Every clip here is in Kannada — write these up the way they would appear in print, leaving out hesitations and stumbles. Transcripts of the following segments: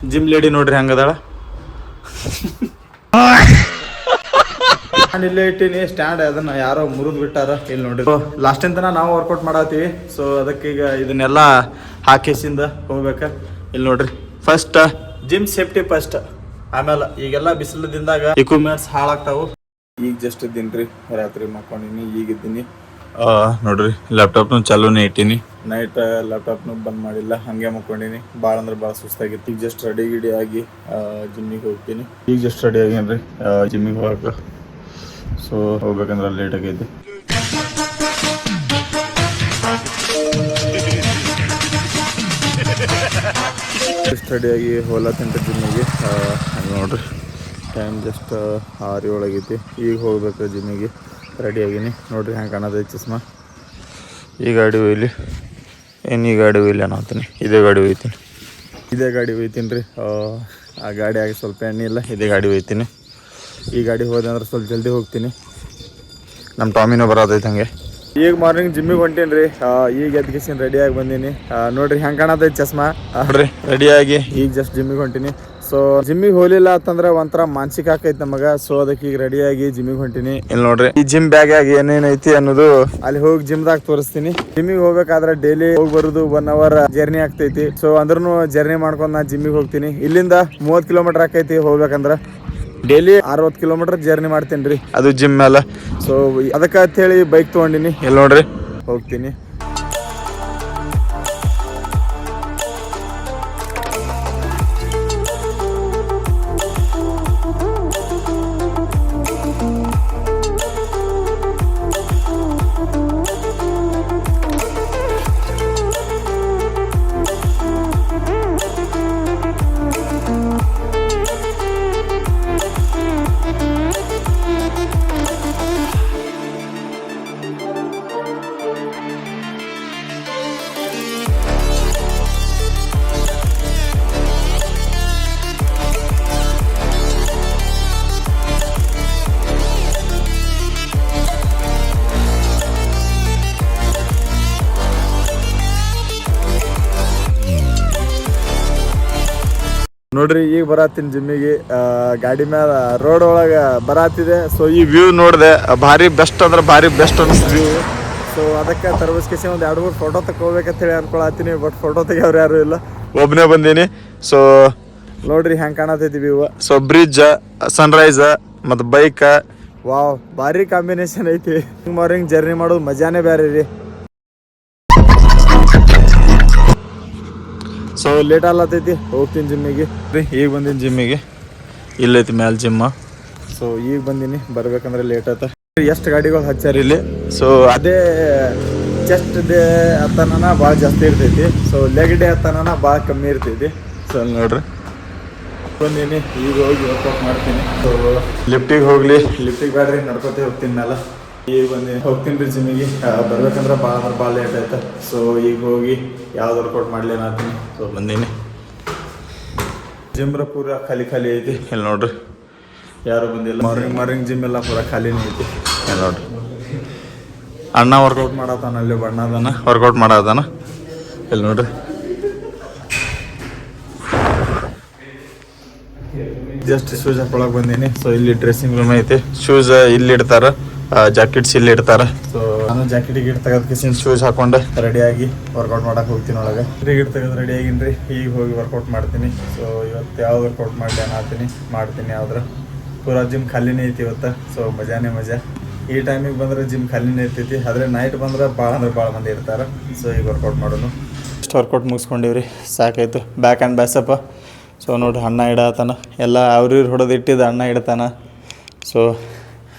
ಜಿಮ್ ಲೇಡಿ ನೋಡ್ರಿ ಹಂಗದಾಳ. ನಾನು ಇಲ್ಲೇ ಇಟ್ಟೀನಿ ಸ್ಟ್ಯಾಂಡ್, ಅದನ್ನ ಯಾರೋ ಮುರಿದು ಬಿಟ್ಟಾರ. ಇಲ್ಲಿ ನೋಡ್ರಿ ಲಾಸ್ಟ್ ತನಕ ನಾವು ವರ್ಕೌಟ್ ಮಾಡತ್ತೀವಿ. ಸೊ ಅದಕ್ಕೀಗ ಇದನ್ನೆಲ್ಲ ಹಾಕಿಸಿಂದ ಹೋಗ್ಬೇಕ. ಇಲ್ಲಿ ನೋಡ್ರಿ ಫಸ್ಟ್ ಜಿಮ್ ಸೇಫ್ಟಿ ಫಸ್ಟ್, ಆಮೇಲೆ ಈಗೆಲ್ಲ ಬಿಸಿಲದಿಂದಾಗ ಇಕ್ವಿಪ್ಮೆಂಟ್ಸ್ ಹಾಳಾಗ್ತಾವು. ಈಗ ಜಸ್ಟ್ ಇದ್ದೀನ್ರಿ, ರಾತ್ರಿ ಮಕ್ಕೊಂಡಿನಿ, ಈಗಿದ್ದೀನಿ. ನೋಡ್ರಿ ಲ್ಯಾಪ್ಟಾಪ್ನು ಚಾಲೂನೇ ಇಟ್ಟೀನಿ. ನೈಟ್ ಲ್ಯಾಪ್ಟಾಪ್ನು ಬಂದ್ ಮಾಡಿಲ್ಲ, ಹಂಗೆ ಮಕ್ಕೊಂಡಿನಿ. ಭಾಳ ಅಂದ್ರೆ ಭಾಳ ಸುಸ್ತಾಗಿತ್ತು. ಈಗ ಜಸ್ಟ್ ರೆಡಿ ಗಿಡಿ ಆಗಿ ಜಿಮ್ಮಿಗೆ ಹೋಗ್ತೀನಿ. ಈಗ ಜಸ್ಟ್ ರೆಡಿ ಆಗೇನ್ರಿ ಜಿಮ್ಮಿಗೆ ಹೋಗಕ್ಕೆ. ಸೊ ಹೋಗ್ಬೇಕಂದ್ರೆ ಲೇಟ್ ಆಗೈತಿ. ಜಸ್ಟ್ ರೆಡಿಯಾಗಿ ಹೋಲತ್ತಂಟ ಜಿಮ್ಮಿಗೆ. ನೋಡ್ರಿ ಟೈಮ್ ಜಸ್ಟ್ 6-7 ಆಗೈತಿ. ಈಗ ಹೋಗ್ಬೇಕು ಜಿಮ್ಮಿಗೆ. ರೆಡಿ ಆಗೀನಿ. ನೋಡ್ರಿ ಹ್ಯಾಂಗೆ ಕಾಣತೈತಿ ಚಸ್ಮಾ. ಈ ಗಾಡಿ ಒಯ್ಲಿ, ಏನು ಈ ಗಾಡಿ ಒಯ್ಲಿ ಅನ್ನತ್ತೀನಿ. ಇದೇ ಗಾಡಿ ಒಯ್ತೀನಿ ರೀ. ಆ ಗಾಡಿಯಾಗಿ ಸ್ವಲ್ಪ ಎಣ್ಣೆ ಇಲ್ಲ, ಇದೇ ಗಾಡಿ ಒಯ್ತೀನಿ. ಈ ಗಾಡಿ ಹೋದೆ ಅಂದ್ರೆ ಸ್ವಲ್ಪ ಜಲ್ದಿ ಹೋಗ್ತೀನಿ. ನಮ್ಮ ಟಾಮಿನೋ ಬರೋದೈತೆ ಹಂಗೆ. ಈಗ ಮಾರ್ನಿಂಗ್ ಜಿಮ್ಮಿಗೆ ಹೊಂಟೀನಿ ರೀ. ಈಗ ಎದ್ಗಿಸಿನ ರೆಡಿಯಾಗಿ ಬಂದೀನಿ. ನೋಡ್ರಿ ಹೆಂಗೆ ಕಾಣತೈತಿ ಚಸ್ಮಾ. ನೋಡ್ರಿ ರೆಡಿಯಾಗಿ ಈಗ ಜಸ್ಟ್ ಜಿಮ್ಮಿಗೆ ಹೊಂಟೀನಿ. ಸೊ ಜಿಮ್ಮಿಗೆ ಹೋಗ್ಲಿಲ್ಲ ಅಂತಂದ್ರೆ ಒಂಥರ ಮಾನಸಿಕ ಆಕೈತಿ ನಮಗೆ. ಸೊ ಅದಕ್ಕೆ ಈಗ ರೆಡಿಯಾಗಿ ಜಿಮ್ಮಿಗೆ ಹೊಂಟೀನಿ. ಇಲ್ಲಿ ನೋಡ್ರಿ ಈ ಜಿಮ್ ಬ್ಯಾಗ್ ಆಗಿ ಏನೇನೈತಿ ಅನ್ನೋದು ಅಲ್ಲಿ ಹೋಗಿ ಜಿಮ್ದಾಗ ತೋರಿಸ್ತೀನಿ. ಜಿಮ್ಮಿಗೆ ಹೋಗ್ಬೇಕಾದ್ರೆ ಡೈಲಿ ಹೋಗಿ ಬರೋದು 1 hour ಜರ್ನಿ ಆಗ್ತೈತಿ. ಸೊ ಅಂದ್ರೂ ಜರ್ನಿ ಮಾಡ್ಕೊಂಡು ನಾನು ಜಿಮ್ಮಿಗೆ ಹೋಗ್ತೀನಿ. ಇಲ್ಲಿಂದ 30 ಕಿಲೋಮೀಟರ್ ಆಕೈತಿ ಹೋಗ್ಬೇಕಂದ್ರೆ. ಡೈಲಿ 60 ಕಿಲೋಮೀಟರ್ ಜರ್ನಿ ಮಾಡ್ತೀನಿ ರೀ, ಅದು ಜಿಮ್ ಮೇಲೆ. ಸೊ ಅದಕ್ಕೆ ಅಂತ ಹೇಳಿ ಬೈಕ್ ತೊಗೊಂಡಿನಿ. ಇಲ್ಲಿ ನೋಡ್ರಿ ಹೋಗ್ತೀನಿ. ನೋಡ್ರಿ ಈಗ ಬರತ್ತೀನಿ ಜಿಮ್ಮಿಗೆ. ಗಾಡಿ ಮೇಲೆ ರೋಡ್ ಒಳಗೆ ಬರತ್ತಿದೆ. ಸೊ ಈ ವ್ಯೂ ನೋಡಿದೆ, ಭಾರಿ ಬೆಸ್ಟ್ ಅಂದ್ರೆ ಭಾರಿ ಬೆಸ್ಟ್ ಅನಿಸ್ತು ವ್ಯೂ. ಸೊ ಅದಕ್ಕೆ ತರಬಸ್ಕೇಸಿ ಒಂದು 2-3 ಫೋಟೋ ತಗೋಬೇಕಂತ ಹೇಳಿ ಅನ್ಕೊಳತ್ತೀನಿ. ಬಟ್ ಫೋಟೋ ತೆಗಿಯೋರು ಯಾರು ಇಲ್ಲ, ಒಬ್ಬನೇ ಬಂದೀನಿ. ಸೊ ನೋಡ್ರಿ ಹೆಂಗೆ ಕಾಣತೈತಿ ವ್ಯೂ. ಸೊ ಬ್ರಿಡ್ಜ್, ಸನ್ರೈಸ್ ಮತ್ತು ಬೈಕ್, ವಾವ್ ಭಾರಿ ಕಾಂಬಿನೇಷನ್ ಐತಿ. ಮಾರ್ನಿಂಗ್ ಜರ್ನಿ ಮಾಡೋದು ಮಜಾನೇ ಬೇರೆ ರೀ. ಸೊ ಲೇಟ್ ಆಗ್ಲತ್ತೈತಿ, ಹೋಗ್ತೀನಿ ಜಿಮ್ಮಿಗೆ. ಈಗ ಬಂದೀನಿ ಜಿಮ್ಮಿಗೆ. ಇಲ್ಲೈತಿ ಮ್ಯಾಲೆ ಜಿಮ್ಮ. ಸೊ ಈಗ ಬಂದೀನಿ, ಬರ್ಬೇಕಂದ್ರೆ ಲೇಟ್ ಆಯ್ತ. ಎಷ್ಟು ಗಾಡಿಗಳು ಹಚ್ಚಾರ ಇಲ್ಲಿ. ಸೊ ಅದೇ ಚೆಸ್ಟ್ ಡೇ ಹತ್ತನ ಭಾಳ ಜಾಸ್ತಿ ಇರ್ತೈತಿ. ಸೊ ಲೆಗ್ ಡೇ ಹತ್ತನ ಭಾಳ ಕಮ್ಮಿ ಇರ್ತೈತಿ. ಸೊ ಅಲ್ಲಿ ನೋಡ್ರಿ ಬಂದೀನಿ. ಈಗ ಹೋಗಿ ವರ್ಕೌಟ್ ಮಾಡ್ತೀನಿ. ಸೊ ಲಿಫ್ಟಿಗೆ ಹೋಗ್ಲಿ, ಲಿಫ್ಟಿಗೆ ಬ್ಯಾಡ್ರಿ, ನಡ್ಕೋತೇ ಹೋಗ್ತೀನಿ ಮೇಲೆ. ಈಗ ಬಂದು ಹೋಗ್ತೀನಿ ರೀ ಜಿಮ್ಮಿಗೆ. ಬರ್ಬೇಕಂದ್ರೆ ಭಾಳ ಲೇಟ್ ಆಯ್ತು. ಸೊ ಈಗ ಹೋಗಿ ಯಾವ್ದು ವರ್ಕೌಟ್ ಮಾಡಲಿ ಅನ್ನತ್ತೀನಿ. ಸೊ ಬಂದೀನಿ. ಜಿಮ್ರ ಪೂರ ಖಾಲಿ ಐತಿ. ಇಲ್ಲಿ ನೋಡ್ರಿ ಯಾರು ಬಂದಿಲ್ಲ. ಮಾರ್ನಿಂಗ್ ಜಿಮ್ ಎಲ್ಲ ಪೂರ ಖಾಲಿನೇ ಐತಿ. ಇಲ್ಲಿ ನೋಡ್ರಿ ಅಣ್ಣ ವರ್ಕೌಟ್ ಮಾಡತ್ತಾನ, ಅಲ್ಲಿ ಬಣ್ಣದನ ವರ್ಕೌಟ್ ಮಾಡತ್ತಾನ. ಇಲ್ಲಿ ನೋಡ್ರಿ ಜಸ್ಟ್ ಶೂಸ್ ಹಾಕೊಳಕ್ ಬಂದೀನಿ. ಸೊ ಇಲ್ಲಿ ಡ್ರೆಸ್ಸಿಂಗ್ ರೂಮ್ ಐತಿ. ಶೂಸ್ ಇಲ್ಲಿ ಇಡ್ತಾರ, ಜಾಕೆಟ್ಸ್ ಇಲ್ಲಿ ಇಡ್ತಾರ. ಸೊ ನಾನು ಜಾಕೆಟ್ ಗಿಟ್ ತೆಗೆದ್ಕಿಸಿನ ಶೂಸ್ ಹಾಕೊಂಡು ರೆಡಿಯಾಗಿ ವರ್ಕೌಟ್ ಮಾಡಕ್ಕೆ ಹೋಗ್ತೀನಿ ಒಳಗೆ. ಗಿಟ್ ತೆಗೆದು ರೆಡಿ ಆಗಿನ್ರಿ. ಈಗ ಹೋಗಿ ವರ್ಕೌಟ್ ಮಾಡ್ತೀನಿ. ಸೊ ಇವತ್ತು ಯಾವ್ದು ವರ್ಕೌಟ್ ಮಾಡಲಿ ಮಾಡ್ತೀನಿ ಯಾವ್ದ್ರ. ಪೂರಾ ಜಿಮ್ ಖಾಲಿನೇ ಐತಿ ಇವತ್ತು. ಸೊ ಮಜಾನೇ ಮಜಾ. ಈ ಟೈಮಿಗೆ ಬಂದ್ರೆ ಜಿಮ್ ಖಾಲಿನೇ ಇರ್ತೈತಿ. ಆದರೆ ನೈಟ್ ಬಂದ್ರೆ ಭಾಳ ಮಂದಿ ಇರ್ತಾರೆ. ಸೊ ಈಗ ವರ್ಕೌಟ್ ಮಾಡೋನು. ಇಷ್ಟು ವರ್ಕೌಟ್ ಮುಗಿಸ್ಕೊಂಡಿವ್ರಿ, ಸಾಕಾಯ್ತು. Back and ಬ್ಯಾಸಪ್ಪ. ಸೊ ನೋಡ್ರಿ ಅಣ್ಣ ಇಡತಾನ, ಎಲ್ಲ ಅವ್ರಿವ್ರು ಹೊಡೆದು ಇಟ್ಟಿದ್ದು ಅಣ್ಣ ಇಡ್ತಾನ. ಸೊ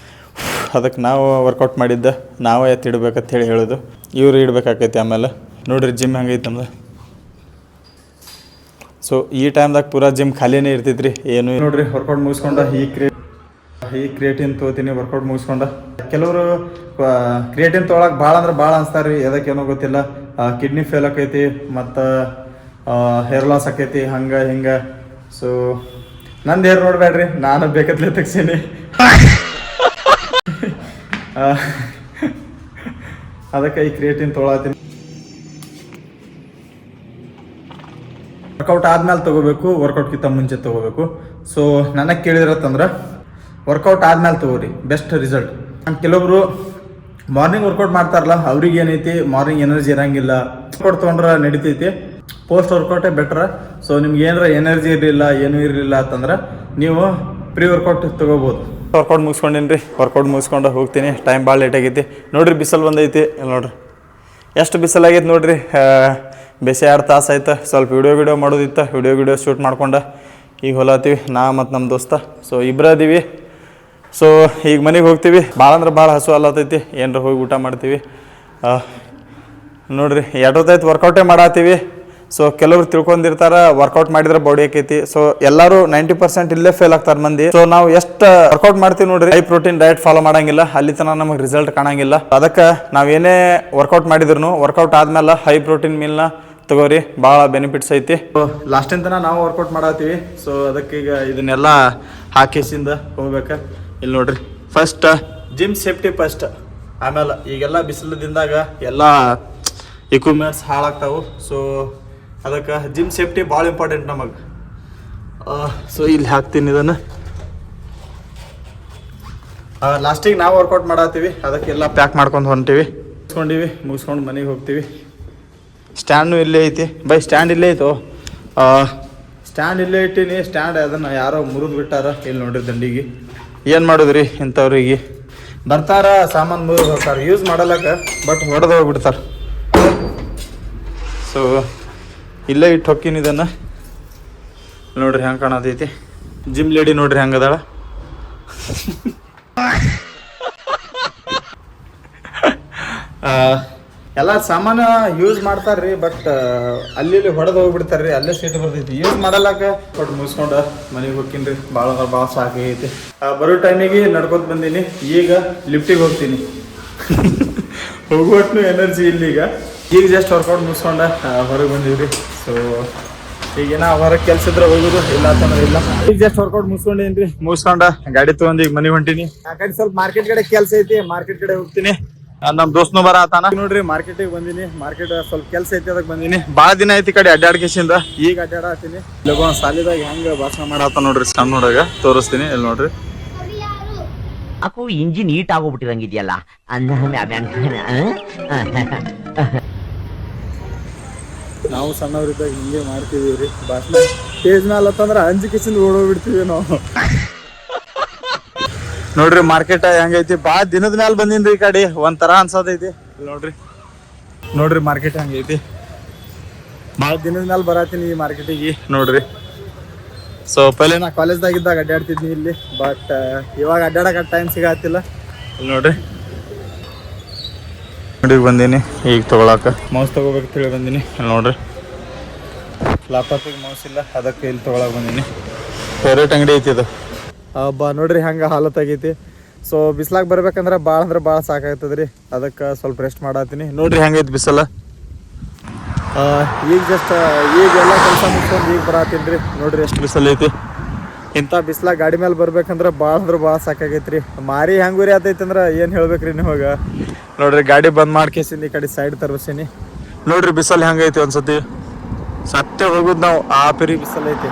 ಅದಕ್ಕೆ ನಾವು ವರ್ಕೌಟ್ ಮಾಡಿದ್ದ ನಾವೇ ಎತ್ತಿಡ್ಬೇಕಂತ ಹೇಳಿ ಹೇಳೋದು. ಇವ್ರು ಇಡ್ಬೇಕಾಕೈತಿ ಆಮೇಲೆ. ನೋಡ್ರಿ ಜಿಮ್ ಹೆಂಗೈತೆ ನಮ್ದು. ಸೊ ಈ ಟೈಮ್ದಾಗ ಪೂರಾ ಜಿಮ್ ಖಾಲಿನೇ ಇರ್ತೈತ್ರಿ, ಏನು ನೋಡ್ರಿ. ವರ್ಕೌಟ್ ಮುಗಿಸ್ಕೊಂಡ ಈ ಕ್ರಿಯೇಟಿನ್ ತೊಗೋತೀನಿ ವರ್ಕೌಟ್ ಮುಗಿಸ್ಕೊಂಡ. ಕೆಲವರು ಕ್ರಿಯೇಟಿನ್ ತೊಗೊಳಕ್ಕೆ ಭಾಳ ಅಂದ್ರೆ ಭಾಳ ಅನಿಸ್ತಾರೆ ರೀ. ಏನೋ ಗೊತ್ತಿಲ್ಲ. ಕಿಡ್ನಿ ಫೇಲ್ ಆಕೈತಿ ಮತ್ತು ಹೇರ್ ಲಾಸ್ ಆಕೈತಿ, ಹಂಗೆ ಹಿಂಗೆ. ಸೊ ನಂದು ಹೇರ್ ನೋಡ್ಬೇಡ್ರಿ, ನಾನು ಬೇಕತ್ಲೆ ತೆಗ್ಸೀನಿ. ಅದಕ್ಕೆ ಈ ಕ್ರಿಯೇಟಿನ್ ತೊಗೊಳತ್ತೀನಿ. ವರ್ಕೌಟ್ ಆದ್ಮೇಲೆ ತೊಗೋಬೇಕು, ವರ್ಕೌಟ್ಗಿಂತ ಮುಂಚೆ ತೊಗೋಬೇಕು. ಸೊ ನನಗೆ ಕೇಳಿದ್ರತ್ತಂದ್ರೆ ವರ್ಕೌಟ್ ಆದ್ಮೇಲೆ ತೊಗೋರಿ, ಬೆಸ್ಟ್ ರಿಸಲ್ಟ್. ಕೆಲವೊಬ್ರು ಮಾರ್ನಿಂಗ್ ವರ್ಕೌಟ್ ಮಾಡ್ತಾರಲ್ಲ, ಅವ್ರಿಗೆ ಏನೈತಿ ಮಾರ್ನಿಂಗ್ ಎನರ್ಜಿ ಇರಂಗಿಲ್ಲ, ವರ್ಕೌಟ್ ತೊಗೊಂಡ್ರೆ ನಡಿತೈತಿ. ಪೋಸ್ಟ್ ವರ್ಕೌಟೇ ಬೆಟ್ರ. ಸೊ ನಿಮ್ಗೆ ಏನಾರ ಎನರ್ಜಿ ಇರಲಿಲ್ಲ, ಏನೂ ಇರಲಿಲ್ಲ ಅಂತಂದ್ರೆ ನೀವು ಪ್ರೀ ವರ್ಕೌಟ್ ತೊಗೋಬೋದು. ವರ್ಕೌಟ್ ಮುಗಿಸ್ಕೊಂಡೀನಿ ರೀ. ವರ್ಕೌಟ್ ಮುಗಿಸ್ಕೊಂಡು ಹೋಗ್ತೀನಿ. ಟೈಮ್ ಭಾಳ ಲೇಟ್ ಆಗೈತಿ ನೋಡಿರಿ. ಬಿಸಿಲು ಬಂದೈತಿ ನೋಡಿರಿ, ಎಷ್ಟು ಬಿಸಿಲಾಗೈತೆ ನೋಡಿರಿ. ಬೇಸೆ 2 ತಾಸು ಆಯ್ತು. ಸ್ವಲ್ಪ ವಿಡಿಯೋ ಮಾಡೋದಿತ್ತು, ವಿಡಿಯೋ ಶೂಟ್ ಮಾಡ್ಕೊಂಡು ಈಗ ಹೊಲತ್ತೀವಿ ನಾ ಮತ್ತು ನಮ್ಮ ದೋಸ್ತ. ಸೊ ಇಬ್ಬರು ಅದೀವಿ. ಸೊ ಈಗ ಮನೆಗೆ ಹೋಗ್ತೀವಿ. ಭಾಳ ಅಂದ್ರೆ ಭಾಳ ಹಸು ಅಲ್ಲತೈತಿ. ಏನರ ಹೋಗಿ ಊಟ ಮಾಡ್ತೀವಿ ನೋಡಿರಿ. ಎಷ್ಟೊತ್ತಾಯ್ತು ವರ್ಕೌಟೇ ಮಾಡತ್ತೀವಿ. ಸೊ ಕೆಲವ್ರು ತಿಳ್ಕೊಂಡಿರ್ತಾರೆ ವರ್ಕೌಟ್ ಮಾಡಿದ್ರೆ ಬಾಡಿ ಆಕೈತಿ. ಸೊ ಎಲ್ಲರೂ 90% ಇಲ್ಲೇ ಫೇಲ್ ಆಗ್ತಾರೆ ಮಂದಿ. ಸೊ ನಾವು ಎಷ್ಟು ವರ್ಕೌಟ್ ಮಾಡ್ತೀವಿ ನೋಡ್ರಿ, ಹೈ ಪ್ರೋಟೀನ್ ಡಯಟ್ ಫಾಲೋ ಮಾಡಂಗಿಲ್ಲ, ಅಲ್ಲಿ ತನಕ ನಮಗೆ ರಿಸಲ್ಟ್ ಕಾಣಂಗಿಲ್ಲ. ಅದಕ್ಕೆ ನಾವೇನೇ ವರ್ಕೌಟ್ ಮಾಡಿದ್ರು ವರ್ಕೌಟ್ ಆದ್ಮೇಲೆ ಹೈ ಪ್ರೋಟೀನ್ ಮೀಲ್ನ ತಗೋರಿ, ಭಾಳ ಬೆನಿಫಿಟ್ಸ್ ಐತಿ. ಸೊ ಲಾಸ್ಟಿನ ತನಕ ನಾವು ವರ್ಕೌಟ್ ಮಾಡತ್ತೀವಿ. ಸೊ ಅದಕ್ಕೆ ಈಗ ಇದನ್ನೆಲ್ಲ ಹಾಕಿಸಿಂದ ಹೋಗ್ಬೇಕು. ಇಲ್ಲಿ ನೋಡ್ರಿ, ಫಸ್ಟ್ ಜಿಮ್ ಸೇಫ್ಟಿ ಫಸ್ಟ್. ಆಮೇಲೆ ಈಗೆಲ್ಲ ಬಿಸಿಲದಿಂದಾಗ ಎಲ್ಲ ಇಕ್ವಿಪ್ಮೆಂಟ್ಸ್ ಹಾಳಾಗ್ತಾವೆ. ಸೊ ಅದಕ್ಕೆ ಜಿಮ್ ಸೇಫ್ಟಿ ಭಾಳ ಇಂಪಾರ್ಟೆಂಟ್ ನಮಗೆ. ಸೊ ಇಲ್ಲಿ ಹಾಕ್ತೀನಿ ಇದನ್ನು. ಲಾಸ್ಟಿಗೆ ನಾವು ವರ್ಕೌಟ್ ಮಾಡತ್ತೀವಿ, ಅದಕ್ಕೆಲ್ಲ ಪ್ಯಾಕ್ ಮಾಡ್ಕೊಂಡು ಹೊಂಟೀವಿ. ಮುಗಿಸ್ಕೊಂಡು ಮನೆಗೆ ಹೋಗ್ತೀವಿ. ಸ್ಟ್ಯಾಂಡು ಇಲ್ಲೇ ಐತಿ ಬೈ, ಸ್ಟ್ಯಾಂಡ್ ಇಲ್ಲೇ ಐತೋ. ಸ್ಟ್ಯಾಂಡ್ ಇಲ್ಲೇ ಇಟ್ಟೀನಿ. ಸ್ಟ್ಯಾಂಡ್ ಅದನ್ನು ಯಾರೋ ಮುರಿದು ಬಿಟ್ಟಾರ. ಇಲ್ಲಿ ನೋಡ್ರಿ ದಂಡಿಗೆ. ಏನು ಮಾಡೋದ್ರಿ, ಇಂಥವ್ರಿಗೆ ಬರ್ತಾರ ಸಾಮಾನು ಮುರಿದು ಹೋಗ್ತಾರೆ, ಯೂಸ್ ಮಾಡಲಕ್ಕ, ಬಟ್ ಹೊಡೆದು ಹೋಗ್ಬಿಡ್ತಾರೆ. ಸೊ ಇಲ್ಲೇ ಇಟ್ಟು ಹೊಕ್ಕಿನಿ ಇದನ್ನು. ನೋಡ್ರಿ ಹೆಂಗೆ ಕಾಣತೈತಿ. ಜಿಮ್ ಲೇಡಿ ನೋಡ್ರಿ ಹೆಂಗೆ ಅದಾಳ. ಎಲ್ಲ ಸಾಮಾನು ಯೂಸ್ ಮಾಡ್ತಾರ್ರಿ, ಬಟ್ ಅಲ್ಲಿ ಹೊಡೆದು ಹೋಗ್ಬಿಡ್ತಾರ್ರಿ. ಅಲ್ಲೇ ಸೀಟ್ ಬರ್ತೈತಿ, ಯೂಸ್ ಮಾಡಲಾಕ. ಬಟ್ ಮುಗಿಸ್ಕೊಂಡು ಮನೆಗೆ ಹೋಗ್ತೀನಿ. ಭಾಳ ಅಂದ್ರೆ ಭಾಳ ಸಾಕೈತಿ. ಬರೋ ಟೈಮಿಗೆ ನಡ್ಕೊತ ಬಂದೀನಿ. ಈಗ ಲಿಫ್ಟಿಗೆ ಹೋಗ್ತೀನಿ. ಹೋಗುವಟ್ಟು ಎನರ್ಜಿ ಇಲ್ಲ ಈಗ ಜಸ್ಟ್ ವರ್ಕೌಟ್ ಮುಗಿಸ್ಕೊಂಡು ಹೊರಗೆ ಬಂದೀವ್ರಿ. ಸೊ ಈಗೇನ ಹೊರಗೆ ಕೆಲಸ ಇದ್ರೆ ಹೋಗುದು, ಇಲ್ಲ ಅಂತಂದ್ರೆ ಇಲ್ಲ. ಈಗ ಜಸ್ಟ್ ವರ್ಕೌಟ್ ಮುಗಿಸ್ಕೊಂಡೇನ್ರಿ. ಮುಗಿಸ್ಕೊಂಡ ಗಾಡಿ ತಗೊಂಡು ಈಗ ಮನೆಗೆ ಹೊಂಟೀನಿ. ಆ ಕಡೆ ಸ್ವಲ್ಪ ಮಾರ್ಕೆಟ್ ಕಡೆ ಕೆಲಸ ಐತಿ, ಮಾರ್ಕೆಟ್ ಕಡೆ ಹೋಗ್ತೀನಿ. ನಮ್ಮ ದೋಸ್ತನು ಬರತಾನ ನೋಡ್ರಿ. ಮಾರ್ಕೆಟಿಗೆ ಬಂದೀನಿ. ಮಾರ್ಕೆಟ್ ಸ್ವಲ್ಪ ಕೆಲಸ ಐತಿ, ಅದಕ್ಕೆ ಬಂದೀನಿ. ಭಾಳ ದಿನ ಐತಿ ಕಡೆ ಅಡ್ಡಾಡ್ಕೇಸಿಂದ ಈಗ ಅಡ್ಡಾಡತ್ತೀನಿ. ಇಲ್ಲೊಬ್ಬ ಸಾಲಿದಾಗ ಹೆಂಗೆ ಭಾಷಣ ಮಾಡತ್ತ ನೋಡ್ರಿ, ಸಣ್ಣ ನೋಡಾಗ ತೋರಿಸ್ತೀನಿ. ಇಲ್ಲಿ ನೋಡ್ರಿ, ಅಕ್ಕೂ ಇಂಜಿನ್ ಹೀಟ್ ಆಗೋಗ್ಬಿಟ್ಟಿರಂಗಿದೆಯಲ್ಲ. ನಾವು ಸಣ್ಣವ್ರಿದ್ದಾಗ ಹಿಂಗೆ ಮಾಡ್ತಿದೀವಿ ರೀ ಭಾಷಣ. ಸ್ಟೇಜ್ ಮೇಲೆ ಅಂತಂದ್ರೆ ಅಂಜಿಕೆಸಿಂದ ಓಡೋಗ್ಬಿಡ್ತೀವಿ ನಾವು. ನೋಡ್ರಿ ಮಾರ್ಕೆಟ್ ಹೆಂಗೈತಿ. ಭಾಳ ದಿನದ ಮ್ಯಾಲ ಬಂದಿನ್ರಿ ಈ ಕಡೆ, ಒಂಥರ ಅನ್ಸತೈತಿ. ನೋಡ್ರಿ ಮಾರ್ಕೆಟ್ ಹೆಂಗೈತಿ. ಭಾಳ ದಿನದ ಮ್ಯಾಲ ಬರತ್ತೀನಿ ಈ ಮಾರ್ಕೆಟಿಗೆ ನೋಡ್ರಿ. ಸೊ ಪಹಲೆ ನಾ ಕಾಲೇಜ್ದಾಗಿದ್ದಾಗ ಅಡ್ಡಾಡ್ತಿದ್ನಿ ಇಲ್ಲಿ, ಬಟ್ ಇವಾಗ ಅಡ್ಡಾಡಕ್ಕೆ ಟೈಮ್ ಸಿಗತ್ತಿಲ್ಲ. ಇಲ್ಲಿ ನೋಡ್ರಿ ಬಂದೀನಿ ಈಗ ತೊಗೊಳಕ. ಮೌಸ್ ತೊಗೋಬೇಕು ತಿಳಿ ಬಂದೀನಿ. ಇಲ್ಲಿ ನೋಡ್ರಿ, ಲ್ಯಾಪ್ಟಾಪಿಗೆ ಮೌಸ್ ಇಲ್ಲ, ಅದಕ್ಕೆ ಇಲ್ಲಿ ತೊಗೊಳಕ್ಕೆ ಬಂದೀನಿ. ಫೇವ್ರೇಟ್ ಅಂಗಡಿ ಐತಿ ಇದು. ನೋಡ್ರಿ ಹೆಂಗೆ ಹಾಲತ್ತಾಗೈತಿ. ಸೊ ಬಿಸ್ಲಾಗ ಬರ್ಬೇಕಂದ್ರೆ ಭಾಳ ಅಂದ್ರೆ ಭಾಳ ಸಾಕಾಗ್ತದ್ರಿ. ಅದಕ್ಕೆ ಸ್ವಲ್ಪ ರೆಸ್ಟ್ ಮಾಡತ್ತೀನಿ. ನೋಡ್ರಿ ಹೆಂಗೈತಿ ಬಿಸಿಲ. ಈಗ ಜಸ್ಟ್ ಈಗೆಲ್ಲ ಕೆಲಸ ಮುಗಿಸ್ಕೊಂಡು ಈಗ ಬರತ್ತೀನಿ ರೀ. ನೋಡ್ರಿ ಎಷ್ಟು ಬಿಸಿಲು ಐತಿ. ಇಂಥ ಬಿಸ್ಲಾಗ ಗಾಡಿ ಮೇಲೆ ಬರ್ಬೇಕಂದ್ರೆ ಭಾಳ ಅಂದ್ರೆ ಭಾಳ ಸಾಕಾಗೈತ್ರಿ. ಮಾರಿ ಹೆಂಗೆ ಉರಿ ಆತೈತಿ ಅಂದ್ರೆ ಏನು ಹೇಳ್ಬೇಕ್ರಿ ನಿಮಗೆ. ನೋಡ್ರಿ ಗಾಡಿ ಬಂದ್ ಮಾಡ್ಕೇಸಿನಿ, ಈ ಕಡೆ ಸೈಡ್ ತರ್ಸೀನಿ. ನೋಡ್ರಿ ಬಿಸಿಲು ಹೆಂಗೈತಿ. ಒಂದ್ಸತಿ ಸತ್ಯ ಹೋಗುದು ನಾವು, ಆ ಪರಿ ಬಿಸಿಲು ಐತಿ.